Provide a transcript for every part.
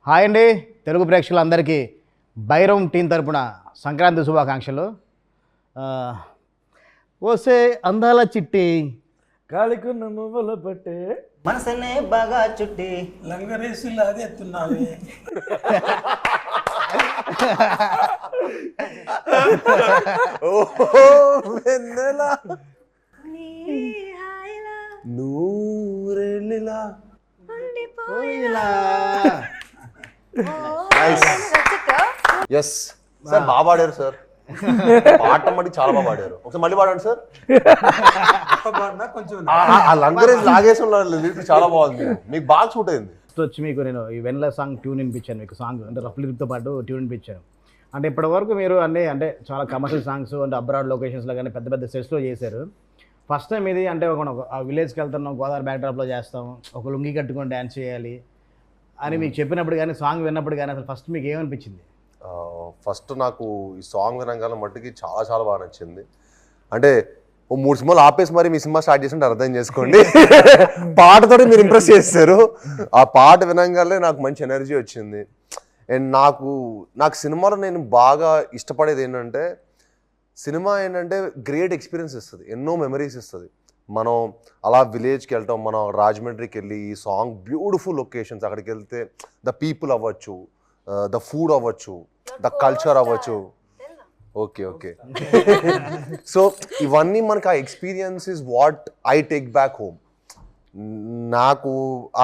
Hi అండి తెలుగు ప్రేక్షకులందరికీ Bairam team తరపున సంక్రాంతి శుభాకాంక్షలు. ఓసే అందాల చిట్టి కాలికున్న మువ్వల పట్టే మనసనే బాగా చుట్టి లంగరేసి లాగెత్తున్నావే. నూరెళ్ళిలా ఎస్ సార్, బాగా పాడారు సార్. పాట మట్టి చాలా బాగా పాడారు. ఒకసారి మళ్ళీ పాడండి సార్. కొంచెం ఆ లంగరేజ్ లాగేసిన లిరిక్ చాలా బాగుంది, మీకు బాగా సూట్ అయింది. వచ్చి మీకు నేను ఈ వెన్నెల సాంగ్ ట్యూన్ వినిపించాను. మీకు సాంగ్ అంటే రఫ్ లిరిక్తో పాటు ట్యూన్ వినిపించాను. అంటే ఇప్పటివరకు మీరు అన్నీ అంటే చాలా కమర్షియల్ సాంగ్స్ అంటే అబ్రాడ్ లొకేషన్స్లో కానీ పెద్ద పెద్ద సెట్స్లో చేశారు. ఫస్ట్ టైం ఇది అంటే ఒక విలేజ్కి వెళ్తున్నాం, గోదావరి బ్యాక్డ్రాప్లో చేస్తాం, ఒక లుంగి కట్టుకొని డ్యాన్స్ చేయాలి అని మీకు చెప్పినప్పుడు కానీ సాంగ్ విన్నప్పుడు కానీ అసలు ఫస్ట్ మీకు ఏమనిపించింది? ఫస్ట్ నాకు ఈ సాంగ్ వినగానే మట్టుకి చాలా చాలా బాగా నచ్చింది. అంటే ఓ 3 సినిమాలు ఆపేసి మరి మీ సినిమా స్టార్ట్ చేసినట్టు అర్థం చేసుకోండి. పాటతో మీరు ఇంప్రెస్ చేస్తారు. ఆ పాట వినగానే నాకు మంచి ఎనర్జీ వచ్చింది. అండ్ నాకు సినిమాలో నేను బాగా ఇష్టపడేది ఏంటంటే, సినిమా ఏంటంటే గ్రేట్ ఎక్స్పీరియన్స్ ఇస్తుంది, ఎన్నో మెమరీస్ ఇస్తుంది. మనం అలా విలేజ్కి వెళ్తాం, మనం రాజమండ్రికి వెళ్ళి ఈ సాంగ్ బ్యూటిఫుల్ లొకేషన్స్, అక్కడికి వెళ్తే ద పీపుల్ అవ్వచ్చు, ద ఫుడ్ అవ్వచ్చు, ద కల్చర్ అవ్వచ్చు. ఓకే ఓకే సో ఇవన్నీ మనకి ఆ experience is what I take back home. నాకు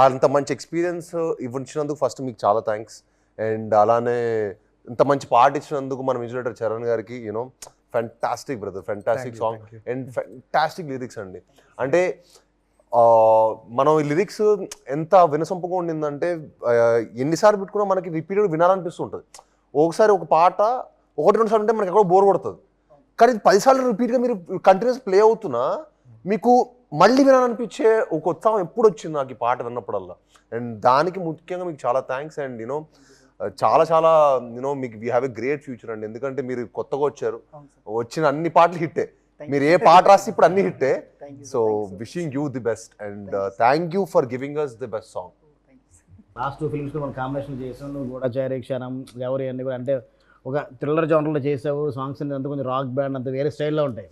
అంత మంచి ఎక్స్పీరియన్స్ ఇవ్వచ్చినందుకు ఫస్ట్ మీకు చాలా థ్యాంక్స్. అండ్ అలానే ఇంత మంచి పాట ఇచ్చినందుకు మన మ్యూజిక్ డైరెక్టర్ చరణ్ గారికి you know fantastic brother, fantastic song and fantastic lyrics అండి. అంటే మనం ఈ లిరిక్స్ ఎంత వినసొంపుగా ఉండిందంటే ఎన్నిసార్లు పెట్టుకున్నా మనకి రిపీటెడ్ వినాలనిపిస్తుంటుంది. ఒకసారి ఒక పాట 1-2 సార్లు ఉంటే మనకి ఎక్కడో బోర్ కొడుతుంది. కానీ 10 సార్లు రిపీట్గా మీరు కంటిన్యూస్ ప్లే అవుతున్నా మీకు మళ్ళీ వినాలనిపించే ఒక ఉత్సాహం ఎప్పుడు వచ్చింది నాకు ఈ పాట విన్నప్పుడల్లా. అండ్ దానికి ముఖ్యంగా మీకు చాలా థ్యాంక్స్. అండ్ యూనో చాలా చాలా యూనో మీకు we have a great future అండి. ఎందుకంటే మీరు కొత్తగా వచ్చారు, వచ్చిన అన్ని పాటలు హిట్టే. మీరు ఏ పాట రాసి ఇప్పుడు అన్ని హిట్టే. So wishing you the best and thank you for giving us the best song. Last 2 ఫిల్మ్స్లో మనం కాంబినేషన్ చేసాం. నువ్వు కూడా చేరే క్షణం ఎవరి అన్నీ కూడా అంటే ఒక థ్రిల్లర్ జానర్లో చేసావు. సాంగ్స్ అంతా కొంచెం రాక్ బ్యాండ్ అంత వేరే స్టైల్లో ఉంటాయి.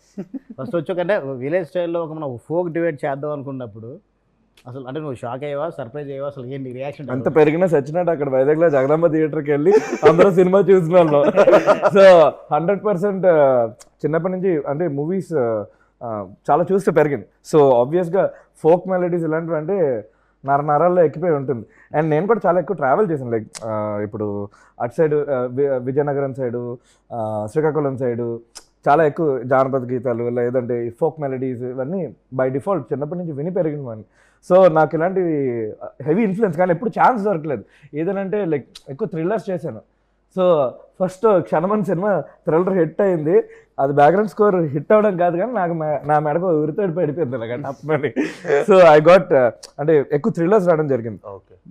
ఫస్ట్ వచ్చాకంటే విలేజ్ స్టైల్లో ఒక మనం ఫోక్ డిబేట్ చేద్దాం అనుకున్నప్పుడు అసలు అంటే నువ్వు షాక్ అయ్యావా, సర్ప్రైజ్ అయ్యావా, అసలు ఏంటి రియాక్షన్? అంత పెరిగిన సచ్చినట్టు అక్కడ వైజాగ్లో జగదాంబ థియేటర్కి వెళ్ళి అందరూ సినిమా చూసిన వాళ్ళు. సో 100% చిన్నప్పటి నుంచి అంటే మూవీస్ చాలా చూస్తే పెరిగింది. సో ఆబ్వియస్గా ఫోక్ మెలడీస్ ఇలాంటివి అంటే నరాల్లో ఎక్కిపోయి ఉంటుంది. అండ్ నేను కూడా చాలా ఎక్కువ ట్రావెల్ చేశాను. లైక్ ఇప్పుడు అటు side Vizianagaram side, Srikakulam side చాలా ఎక్కువ జానపద గీతాలు లేదంటే ఫోక్ మెలడీస్ ఇవన్నీ బై డిఫాల్ట్ చిన్నప్పటి నుంచి విని పెరిగినవన్నీ. సో నాకు ఇలాంటివి హెవీ ఇన్ఫ్లుయెన్స్, కానీ ఎప్పుడు ఛాన్స్ దొరకలేదు. ఏదనంటే లైక్ ఎక్కువ థ్రిల్లర్స్ చేశాను. సో ఫస్ట్ క్షణమన్ సినిమా థ్రిల్లర్ హిట్ అయింది. అది బ్యాక్గ్రౌండ్ స్కోర్ హిట్ అవ్వడం కాదు కానీ నాకు నా మెడకు ఉరితోడి పడిపోయింది అలాగ టప్పని. సో ఐ గాట్ అంటే ఎక్కువ థ్రిల్లర్స్ రావడం జరిగింది.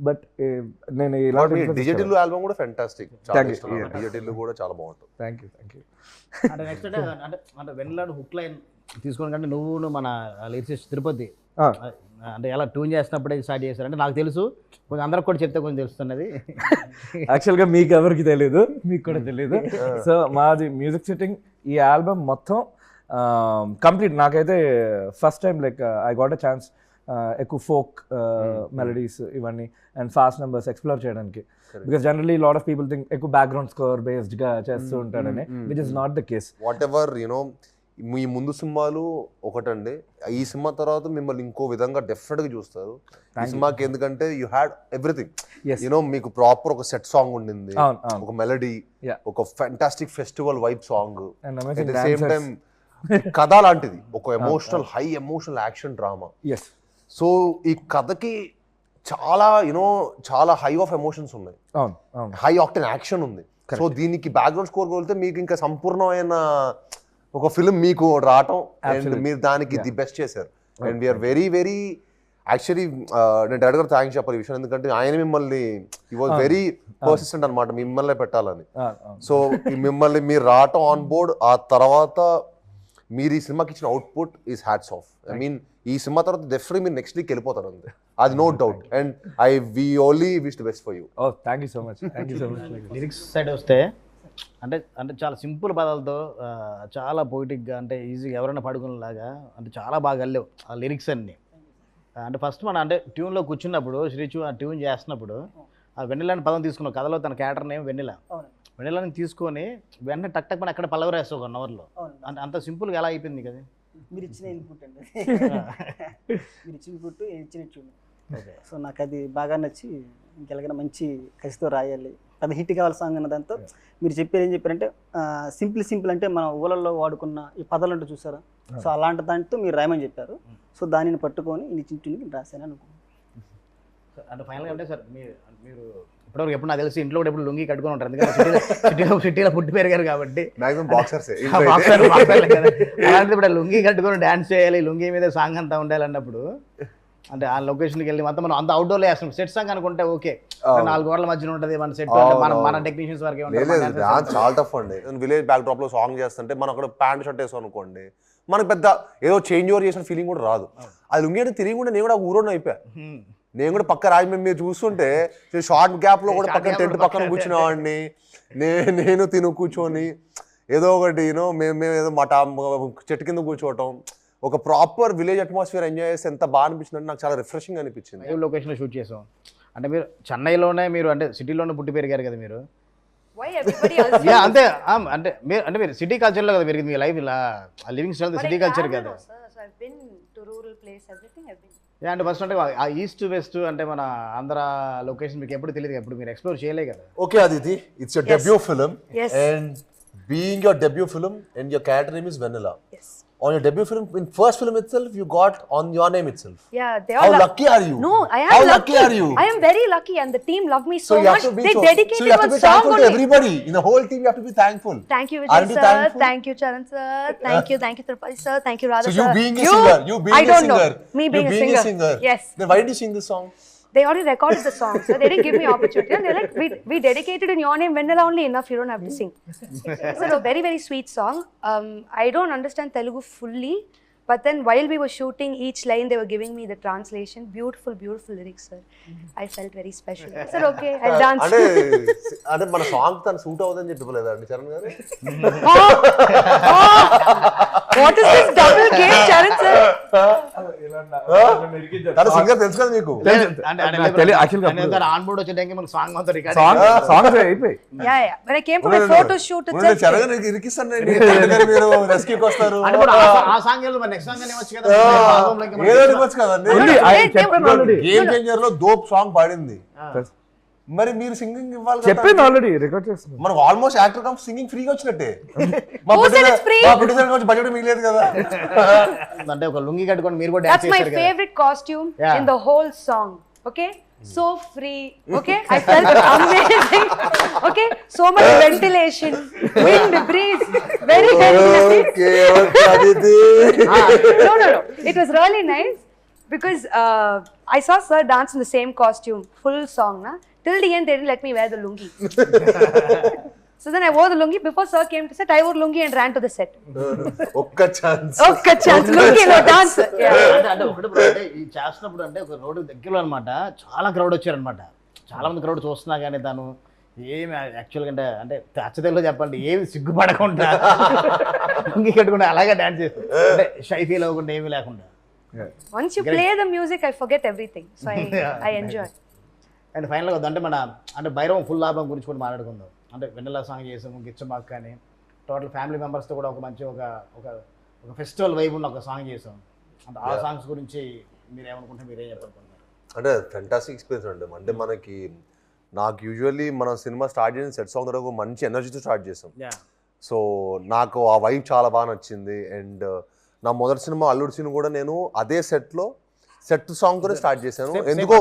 బట్ నేను ఇలాంటి డిజిటల్ ఆల్బమ్ కూడా ఫెంటాస్టిక్, డిజిటల్ కూడా చాలా బాగుంటుంది. Thank you. అంటే నెక్స్ట్ అంటే వెన్నెలాడు హుక్ లైన్ తీసుకోవడం కంటే నువ్వు మన లిరిసిస్ట్ తిరుపతి అంటే ఎలా ట్యూన్ చేసినప్పుడే స్టార్ట్ చేశారు అంటే నాకు తెలుసు, కొంచెం అందరికి కూడా చెప్తే కొంచెం తెలుస్తున్నది. యాక్చువల్గా మీకు ఎవరికి తెలియదు, మీకు కూడా తెలియదు. సో మాది మ్యూజిక్ సిట్టింగ్ ఈ ఆల్బమ్ మొత్తం కంప్లీట్ నాకైతే first time like I got a chance ఎక్కువ ఫోక్ మెలడీస్ ఇవన్నీ అండ్ ఫాస్ట్ నెంబర్స్ ఎక్స్ప్లోర్ చేయడానికి. Because generally lot of people think ఎక్కువ బ్యాక్గ్రౌండ్ స్కోర్ బేస్డ్గా చేస్తూ ఉంటాడని, which is not the case. Whatever you know మీ ముందు సినిమాలు ఒకటండి, ఈ సినిమా తర్వాత మిమ్మల్ని ఇంకో విధంగా డెఫినెట్గా చూస్తారు ఈ సినిమాకి. ఎందుకంటే యూ హ్యాడ్ ఎవ్రీథింగ్. యూనో మీకు ప్రాపర్ ఒక సెట్ సాంగ్ ఉండింది, ఒక మెలడీ, ఒక fantastic festival vibe song, at the same time కథ లాంటిది, ఒక emotional high emotional action drama. So ఈ కథకి చాలా యూనో చాలా హై ఆఫ్ ఎమోషన్స్ ఉన్నాయి, హై ఆక్టెన్ యాక్షన్ ఉంది. సో దీనికి బ్యాక్గ్రౌండ్ స్కోర్ కోల్తే మీకు ఇంకా సంపూర్ణమైన ఒక ఫిల్మ్ మీకు రావటం అండ్ మీరు దానికి ది బెస్ట్ చేశారు. And we are very very actually నేను డైరెక్టర్ థ్యాంక్స్ చెప్పాలి ఈ విషయం, ఎందుకంటే ఆయన మిమ్మల్ని ఈ వాజ్ వెరీ పర్సిస్టెంట్ అనమాట మిమ్మల్ని పెట్టాలని. సో మిమ్మల్ని మీరు రావటం ఆన్ బోర్డ్, ఆ తర్వాత మీరు ఈ సినిమాకి ఇచ్చిన output is hats off. I mean ఈ సినిమా తర్వాత డెఫినెట్లీ మీరు నెక్స్ట్ వీక్ వెళ్ళిపోతారు అంతే, అది no doubt. And we only wish the best for you. Oh thank you so much. Lyrics side వస్తే అంటే అంటే చాలా సింపుల్ పదాలతో చాలా పొయిటిక్గా అంటే ఈజీగా ఎవరైనా పడుకునేలాగా అంటే చాలా బాగా వెళ్ళలేవు ఆ లిరిక్స్ అన్నీ. అంటే ఫస్ట్ మన అంటే ట్యూన్లో కూర్చున్నప్పుడు శ్రీచు ఆ ట్యూన్ చేస్తున్నప్పుడు ఆ వెన్నెలని పదం తీసుకున్నాం కథలో తన క్యారెక్టర్ నేమ్ వెన్నెలని తీసుకొని వెంటనే టక్ టక్ మన అక్కడ పల్లవరేస్తావు 1 అవర్లో. అంటే అంత సింపుల్గా ఎలా అయిపోయింది కదా. మీరు ఇచ్చిన ఇన్పుట్ అండి మీరు ఇచ్చిన ఇన్పుట్ ఇచ్చిన ట్యూన్. సో నాకు అది బాగా నచ్చి ఇంకెలాగైనా మంచి కసితో రాయాలి, అది హిట్ కావాలి సాంగ్ అన్న దాంతో మీరు చెప్పారు. ఏం చెప్పారంటే సింపుల్ అంటే మన ఊళ్ళల్లో వాడుకున్న ఈ పదాలు అంటూ చూసారా, సో అలాంటి దాంతో మీరు రాయమని చెప్పారు. సో దానిని పట్టుకొని ఇచ్చిన ట్యూన్కి రాశాను అనుకున్నాను. అంటే ఫైనల్గా అంటే సార్ మీరు ఇప్పటివరకు ఎప్పుడు నాకు తెలిసి ఇంట్లో కూడా ఎప్పుడు లుంగి కట్టుకొని ఉంటారు, ఎందుకంటే సిటీలో పుట్టి పెరిగారు కాబట్టి. అలాంటిది ఇప్పుడు లుంగి కట్టుకొని డాన్స్ చేయాలి, లుంగి మీద సాంగ్ అంతా ఉండాలి అన్నప్పుడు అంటే ఆ లొకేషన్కి వెళ్ళి మొత్తం మనం అంత అవుట్డోర్లో వేస్తాం. సెట్ సాంగ్ అనుకుంటే ఓకే 4 గోడల మధ్యన ఉంటుంది మన సెట్, మన టెక్నీషియన్స్ వరకే చాలా టఫ్ అండి. విలేజ్ బ్యాక్ డ్రాప్ లో సాంగ్ చేస్తుంటే మనం అక్కడ ప్యాంట్ షర్ట్ వేసాం అనుకోండి, మనకు పెద్ద ఏదో చేంజ్ ఓవర్ చేసిన ఫీలింగ్ కూడా రాదు. అది లుంగి అంటే తిరిగి కూడా నేను కూడా ఊరోని అయిపోయా. నేను కూడా పక్క రాజమండ్రి మీరు చూస్తుంటే షార్ట్ గ్యాప్ లో కూడా పక్కన టెంట్ పక్కన కూర్చునేవాడిని, నేను తిను కూర్చొని ఏదో ఒకటి యూనో మేము ఏదో చెట్టు కింద కూర్చోవటం, ఒక ప్రాపర్ విలేజ్ అట్మాస్ఫియర్ ఎంజాయ్ చేస్తే ఎంత బాగా అనిపించింది అంటే నాకు చాలా రిఫ్రెషింగ్ అనిపించింది. లైవ్ లొకేషన్లో షూట్ చేసాం. అంటే మీరు చెన్నైలోనే మీరు అంటే సిటీలోనే పుట్టి పెరిగారు కదా మీరు. అంతే అంటే మీరు సిటీ కల్చర్లో కదా పెరిగింది మీ లైఫ్, ఇలా లివింగ్ స్టైల్ సిటీ కల్చర్ కదా. అంటే ఫస్ట్ అంటే ఆ ఈస్ట్ వెస్ట్ అంటే మన ఆంధ్ర లొకేషన్ మీకు ఎప్పుడు తెలియదు, ఎప్పుడు మీరు ఎక్స్ప్లోర్ చేయలే కదా. Okay Aditi, it's your debut film and being your debut film and your character name is Vennela. On your debut film, in first film itself, you got on your name itself. Yeah, they are. How lucky are you? No, I am How lucky. are you? I am very lucky, and the team love me so you have much. to be They dedicated so you have to be one song thankful only. to everybody in the whole team. You have to be thankful. Thank you, Aren't Vijay you sir. thankful? Thank you, Charan sir. Thank you, Tirupati sir. Thank you, Radha So sir. you being a singer, you being I don't a singer, know. Me being a singer. Yes. Then why did you sing this song? They already recorded the song, so they didn't give me opportunity. And they're like, we dedicated in your name, Vanilla only enough. You don't have to sing. It's a very, very sweet song. I don't understand Telugu fully. But then while we were shooting each line, they were giving me the translation. Beautiful, beautiful lyrics, sir. I felt very special. I said, okay, I'll dance. అంటే మన song తను suit అవుతుందని చెప్పలేదండి చరణ్ గారు. What is this double game, Charan sir? తను singer తెలుసు కదా మీకు. ఆన్ బోర్డ్ వచ్చే టైంకి మనకు సాంగ్ మొత్తం రికార్డ్ సాంగ్స్ అయిపోయి. Yeah. When I came for my photo shoot, itself. Charan గారు ఇరికిస్తాను మీరు రెస్క్యూకి వస్తారు. ఆ సాంగ్ నెక్స్ట్ సాంగ్ అనేవచ్చు కదా. ఏదో ఇవ్వచ్చు కదండి. గేమ్ చేంజర్ లో దోప్ సాంగ్ పాడింది, మరి మీరు సింగింగ్ ఇవ్వాలి. చెప్పింది ఆల్రెడీ రికార్డ్ చేస్తున్నాం. మనకు ఆల్మోస్ట్ యాక్టర్ కమ్ సింగింగ్ ఫ్రీగా వచ్చినట్టే. మా ప్రొడ్యూసర్ కొంచెం బడ్జెట్ మిగిలేదు కదా. అంటే ఒక లుంగి కట్టుకొని మీరు కూడా That's my favorite costume in the whole song. Okay, so free. Okay, I felt amazing. Okay, so much ventilation, wind, breeze, very nice. Okay, Aditi. No, it was really nice because I saw sir dance in the same costume, full song na. Till the end they didn't let me wear the lungi. So then I wore the lungi. Before sir came to set, I wore lungi and ran to the set. ఒక్క chance lungi lo dance. అంటే ఒకటి ఈ చేస్తున్నప్పుడు అంటే ఒక road దగ్గరలో అనమాట చాలా క్రౌడ్ వచ్చారనమాట. చాలా మంది క్రౌడ్ చూస్తున్నా కానీ తను ఏమి యాక్చువల్గా అంటే అచ్చతెల్లో చెప్పాలంటే ఏమి సిగ్గుపడకుండా లుంగి కట్టుకుంటే అలాగే డాన్స్ చేస్తాను, అంటే షై ఫీల్ అవ్వకుండా ఏమీ లేకుండా. Once you play the music, I forget everything. So I enjoy. And ఫైనల్గా అంటే మన అంటే భైరవం ఫుల్ ఆల్బమ్ గురించి కూడా మాట్లాడుకుందాం. అంటే వెన్నెలా సాంగ్ చేసాము, గిచ్చమాక్ కానీ టోటల్ ఫ్యామిలీ మెంబర్స్తో కూడా ఒక మంచి ఒక ఫెస్టివల్ వైబ్ ఉన్న ఒక సాంగ్ చేసాం. అంటే ఆ సాంగ్స్ గురించి మీరు ఏమనుకుంటే మీరేం చెప్పాలనుకుంటున్నారు? అంటే ఫెంటాస్టిక్ ఎక్స్పీరియన్స్ అండి. అంటే మనకి నాకు యూజువల్లీ మనం సినిమా స్టార్ట్ చేసిన సెట్ సాంగ్ ద్వారా మంచి ఎనర్జీతో స్టార్ట్ చేసాం. సో నాకు ఆ వైబ్ చాలా బాగా నచ్చింది. అండ్ నా మొదటి సినిమా అల్లుడు సినిమా కూడా నేను అదే సెట్ సాంగ్ తోనే స్టార్ట్ చేశాను. ఎందుకో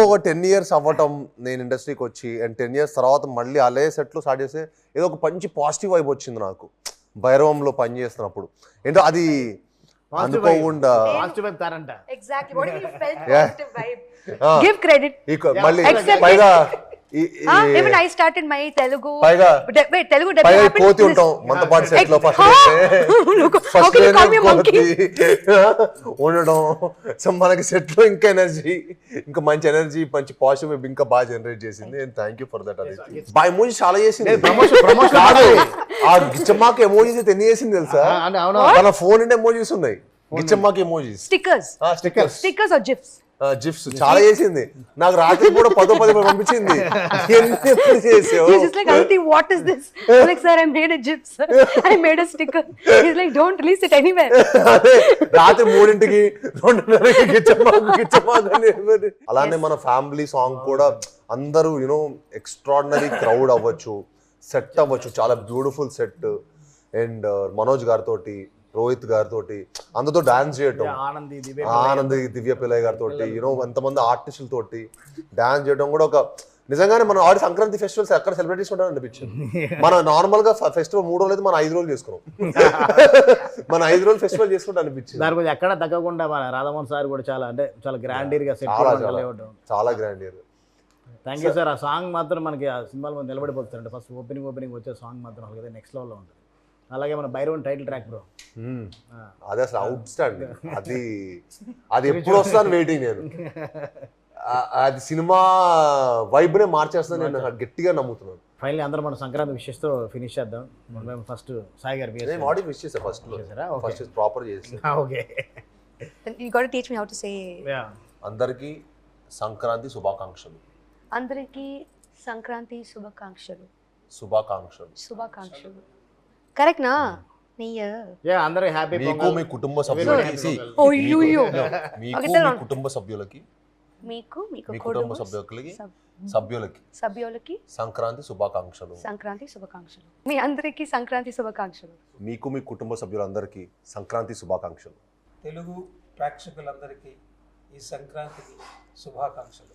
ఒక 10 years అవ్వటం నేను ఇండస్ట్రీకి వచ్చి, అండ్ 10 years తర్వాత మళ్ళీ అదే సెట్లో స్టార్ట్ చేస్తే ఏదో ఒక మంచి పాజిటివ్ వైబ్ వచ్చింది నాకు భైరవంలో పని చేస్తున్నప్పుడు. ఏంటో అది అనుకోకుండా Exactly. What if you felt positive vibe? Give credit. మళ్ళీ పైగా even I started my Telugu. పైగా Telugu పైగా happened కోతి this- ఉంటాం మనతో సెట్ లో first How can you call me a monkey? ఉండడం. సో మనకి సెట్ లో ఇంకా ఎనర్జీ, ఇంకా మంచి ఎనర్జీ, మంచి పాజిటివ్ ఇంకా బాగా జనరేట్ చేసింది. And thank you for that. అది బా ఎమోజీ చాలా చేసింది. కాదు, ఆ గిచ్చమ్మాకి ఎమోజీస్ అయితే ఎన్ని చేసింది తెలుసా? అంటే అవును మన ఫోన్ అంటే ఎమోజీస్ ఉన్నాయి, గిచ్చమ్మాకి emojis, Stickers. Stickers or GIFs? GIFs చాలా చేసింది. నాకు రాత్రి కూడా 10 పంపించింది. ఎప్పుడు చేసావు? He's just like, Auntie, what is this? I'm like, sir, I made a GIF, sir. I made a sticker. He's like, don't release it anywhere. అదే రాత్రి 3ంటికి 2:30కి గిచ్చమ్మాకు. అలానే మన ఫ్యామిలీ సాంగ్ కూడా అందరూ యూనో ఎక్స్ట్రాడినరీ క్రౌడ్ అవ్వచ్చు, సెట్ అవ్వచ్చు, చాలా beautiful set. And Manoj గారితో, రోహిత్ గారితో అందరితో డాన్స్ చేయటం, ఆనంద్ దివ్య పిల్లయ్య గారితో యూనో ఎంతమంది ఆర్టిస్టులతోటి డాన్స్ చేయడం కూడా ఒక నిజంగానే మనం ఆడి సంక్రాంతి ఫెస్టివల్స్ ఎక్కడ సెలబ్రేట్ చేసుకుంటాం అనిపించింది. మనం నార్మల్ గా ఫెస్టివల్ 3 రోజులు అయితే మనం 5 రోజులు చేసుకున్నాం. మన 5 రోజులు ఫెస్టివల్ చేసుకుంటా అనిపించింది. దాని గురించి ఎక్కడ తగ్గకుండా మన రాధామోహన్ సార్ కూడా చాలా అంటే చాలా గ్రాండీర్ గా సెట్ చాలా grand year. Thank you sir. ఆ సాంగ్ మాత్రం మనకి ఆ సినిమాలో మనం నిలబడిపోతుంది. ఫస్ట్ ఓపెనింగ్ వచ్చే సాంగ్ మాత్రం అలాగే నెక్స్ట్ లెవెల్లో ఉంటుంది. అలాగే మన భైరవన్ టైటిల్ ట్రాక్ బ్రో, అది అసలు అవుట్ స్టాండింగ్. అది ఎప్పుడు వస్తాను వెయిటింగ్ నేను. అది సినిమా వైబ్ నే మార్చేస్తాను నేను గట్టిగా నమ్ముతున్నాను. ఫైనల్లీ అందరూ మన సంక్రాంతి విషెస్ తో ఫినిష్ చేద్దాం. మేము ఫస్ట్ సాయి గారు నేను ఆడియో విష్ చేసా ఫస్ట్ లో, ఫస్ట్ ప్రాపర్ చేసి. Okay, Then you got to teach me how to say. అందరికీ సంక్రాంతి శుభాకాంక్షలు. అందరికీ సంక్రాంతి శుభాకాంక్షలు. శుభాకాంక్షలు కరెక్ట్ నా? నీ అందరూ హ్యాపీ మీకు మీ కుటుంబ సభ్యులకి మీకు మీ కుటుంబ సభ్యులకి సంక్రాంతి శుభాకాంక్షలు. మీ అందరికీ సంక్రాంతి శుభాకాంక్షలు. మీకు మీ కుటుంబ సభ్యులందరికీ సంక్రాంతి శుభాకాంక్షలు. తెలుగు ప్రేక్షకులందరికీ ఈ సంక్రాంతికి శుభాకాంక్షలు.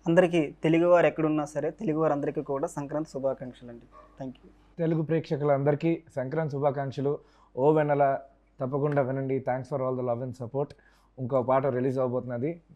అందరికీ తెలుగువారు ఎక్కడున్నా సరే తెలుగువారు అందరికీ కూడా సంక్రాంతి శుభాకాంక్షలు అండి. Thank you. తెలుగు ప్రేక్షకులందరికీ సంక్రాంతి శుభాకాంక్షలు. ఓ వెన్నెల తప్పకుండా వినండి. Thanks for all the love and support. ఇంకో పాట రిలీజ్ అవబోతున్నది,